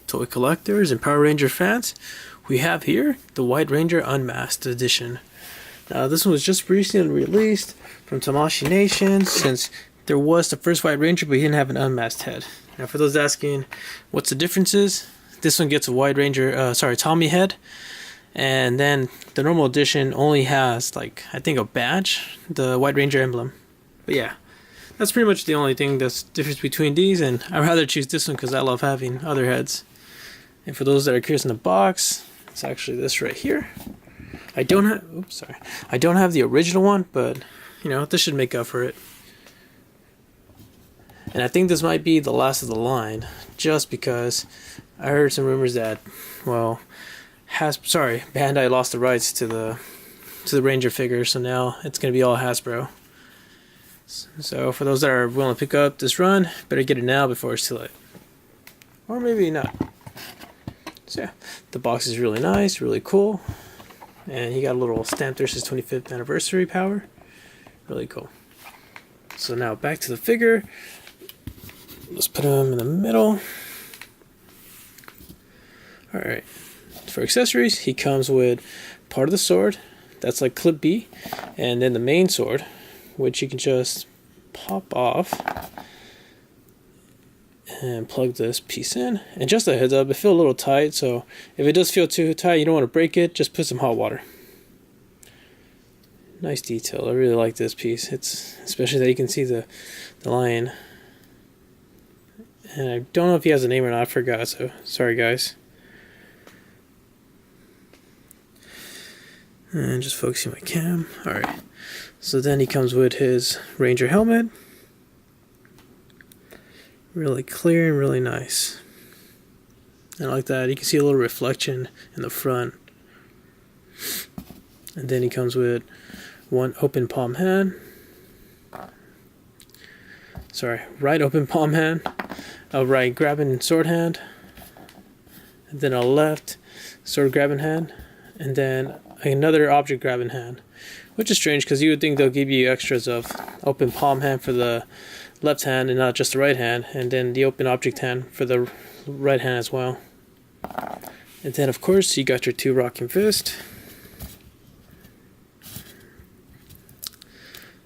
toy collectors and Power Ranger fans, we have here the White Ranger Unmasked edition. Now this one was just recently released from Tamashii Nation, since there was the first White Ranger but he didn't have an unmasked head. Now for those asking what's the differences, this one gets a White Ranger, Tommy head, and then the normal edition only has, like, I think a badge, the White Ranger emblem. But yeah, that's pretty much the only thing that's difference between these, and I'd rather choose this one because I love having other heads. And for those that are curious in the box, it's actually this right here. I don't have the original one, but you know, this should make up for it. And I think this might be the last of the line, just because I heard some rumors that, well, Bandai lost the rights to the Ranger figure, so now it's gonna be all Hasbro. So for those that are willing to pick up this run, better get it now before it's too late. Or maybe not. So yeah, the box is really nice, really cool. And he got a little stamp there, says 25th anniversary power. Really cool. So now back to the figure. Let's put him in the middle. Alright. For accessories, he comes with part of the sword. That's like clip B. And then the main sword, which you can just pop off and plug this piece in. And just a heads up, it feels a little tight, so if it does feel too tight, you don't want to break it, just put some hot water. Nice detail. I really like this piece. It's especially that you can see the lion. And I don't know if he has a name or not, I forgot, so sorry guys. And just focusing my cam. Alright. So then he comes with his Ranger helmet. Really clear and really nice. And like that, you can see a little reflection in the front. And then he comes with one open palm hand. Right open palm hand. A right grabbing sword hand. And then a left sword grabbing hand. And then another object grabbing hand. Which is strange because you would think they'll give you extras of open palm hand for the left hand and not just the right hand, and then the open object hand for the right hand as well. And then of course you got your two rocking fist.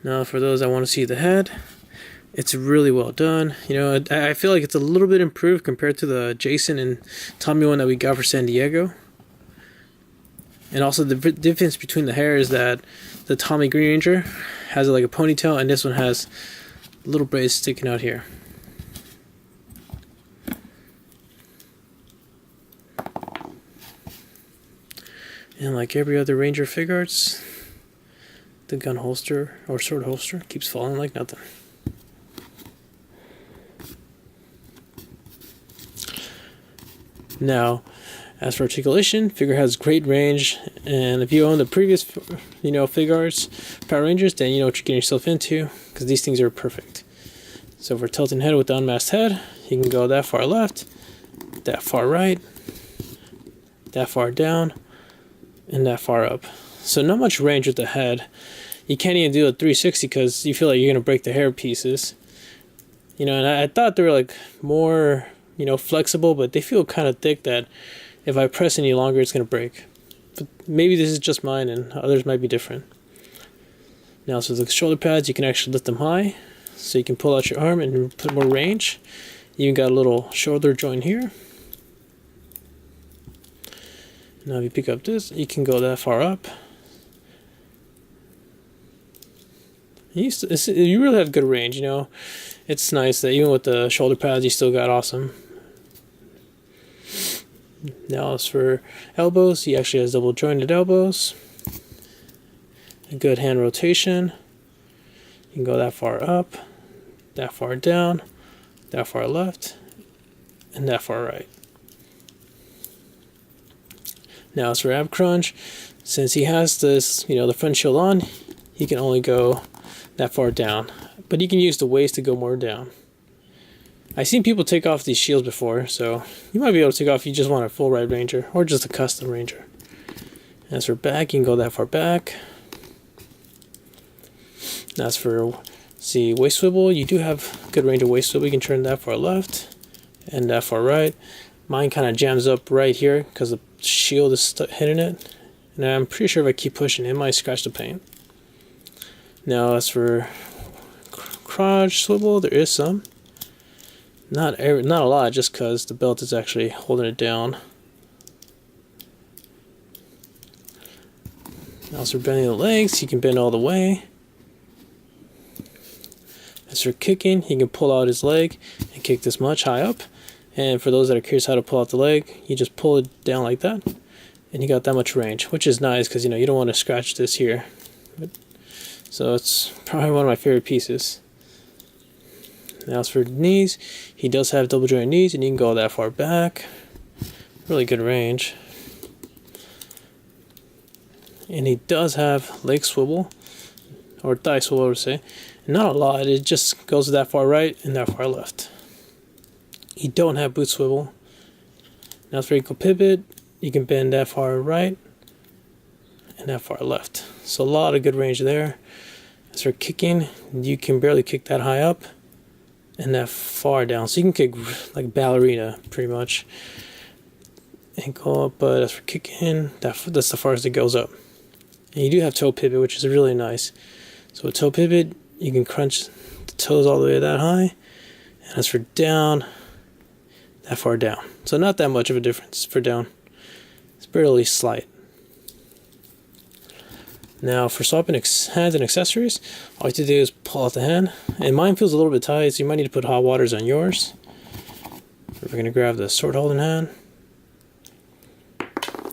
Now for those that want to see the head, it's really well done. You know, I feel like it's a little bit improved compared to the Jason and Tommy one that we got for San Diego. And also the difference between the hair is that the Tommy Green Ranger has like a ponytail, and this one has little braids sticking out here. And like every other Ranger Figuarts, the gun holster or sword holster keeps falling like nothing. Now, as for articulation, figure has great range, and if you own the previous, Figuarts, Power Rangers, then you know what you're getting yourself into, because these things are perfect. So for tilting head with the unmasked head, you can go that far left, that far right, that far down, and that far up. So not much range with the head. You can't even do a 360 because you feel like you're going to break the hair pieces. You know, and I thought they were like more, flexible, but they feel kind of thick that if I press any longer, it's going to break. But maybe this is just mine, and others might be different. Now, so the shoulder pads, you can actually lift them high, so you can pull out your arm and put more range. You even got a little shoulder joint here. Now, if you pick up this, you can go that far up. You really have good range, It's nice that even with the shoulder pads, you still got awesome. Now as for elbows, he actually has double jointed elbows. A good hand rotation. You can go that far up, that far down, that far left, and that far right. Now as for ab crunch, since he has this, the front shield on, he can only go that far down. But he can use the waist to go more down. I've seen people take off these shields before, so you might be able to take off if you just want a full Red Ranger, or just a custom Ranger. As for back, you can go that far back. As for, waist swivel, you do have good range of waist swivel. You can turn that far left, and that far right. Mine kind of jams up right here because the shield is hitting it. And I'm pretty sure if I keep pushing, it might scratch the paint. Now as for crotch swivel, there is some. Not a lot, just because the belt is actually holding it down. Now as for bending the legs, you can bend all the way. As for kicking, he can pull out his leg and kick this much high up. And for those that are curious how to pull out the leg, you just pull it down like that, and you got that much range, which is nice because you don't want to scratch this here. So it's probably one of my favorite pieces. Now as for knees, he does have double jointed knees, and you can go that far back. Really good range. And he does have leg swivel, or thigh swivel I would say. Not a lot, it just goes that far right and that far left. You don't have boot swivel. Now as for ankle pivot, you can bend that far right and that far left. So a lot of good range there. As for kicking, you can barely kick that high up and that far down. So you can kick like ballerina pretty much. Ankle up, but as for kicking, that's the farthest it goes up. And you do have toe pivot, which is really nice. So with toe pivot, you can crunch the toes all the way that high. And as for down, that far down. So not that much of a difference for down. It's barely slight. Now for swapping hands and accessories, all you have to do is pull out the hand. And mine feels a little bit tight, so you might need to put hot waters on yours. We're going to grab the sword holding hand.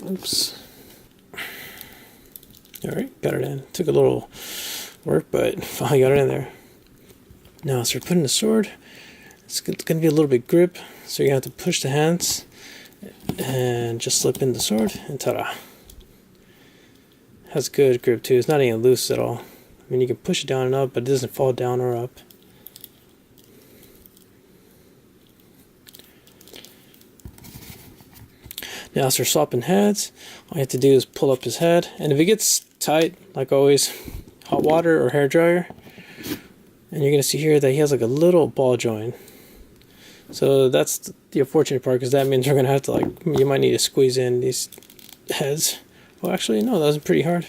Oops. Alright, got it in. Took a little work, but finally got it in there. Now as we're putting the sword, it's going to be a little bit grip, so you have to push the hands and just slip in the sword, and ta-da. Has good grip too. It's not even loose at all. I mean, you can push it down and up, but it doesn't fall down or up. Now as for swapping heads, all you have to do is pull up his head, and if it gets tight, like always, hot water or hair dryer. And you're going to see here that he has like a little ball joint. So that's the unfortunate part, because that means we're going to have to you might need to squeeze in these heads. Well, actually, no, that was pretty hard.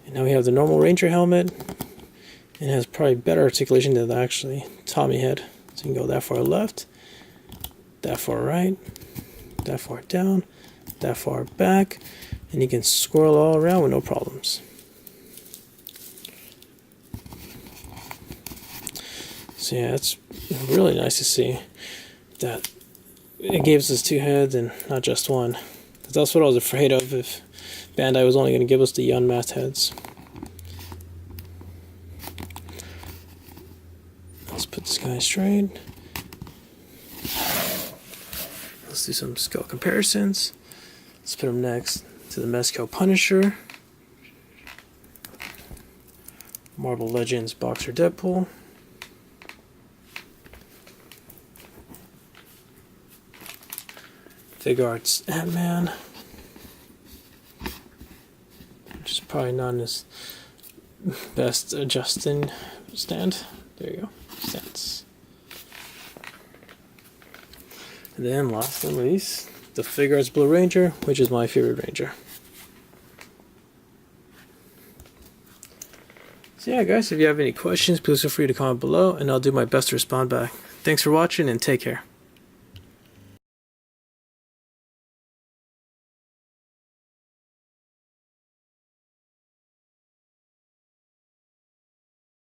And now we have the normal Ranger helmet. And it has probably better articulation than the actually Tommy head. So you can go that far left, that far right, that far down, that far back, and you can swirl all around with no problems. So yeah, it's really nice to see that it gives us two heads and not just one. Because that's what I was afraid of, if Bandai was only going to give us the unmasked heads. Let's put this guy straight. Let's do some skill comparisons. Let's put him next to the Mezco Punisher, Marvel Legends Boxer Deadpool, Figuarts Ant-Man, which is probably not his best adjusting stand. There you go, stance. And then last but not least, the Figuarts Blue Ranger, which is my favorite Ranger. So yeah guys, if you have any questions, please feel free to comment below and I'll do my best to respond back. Thanks for watching and take care.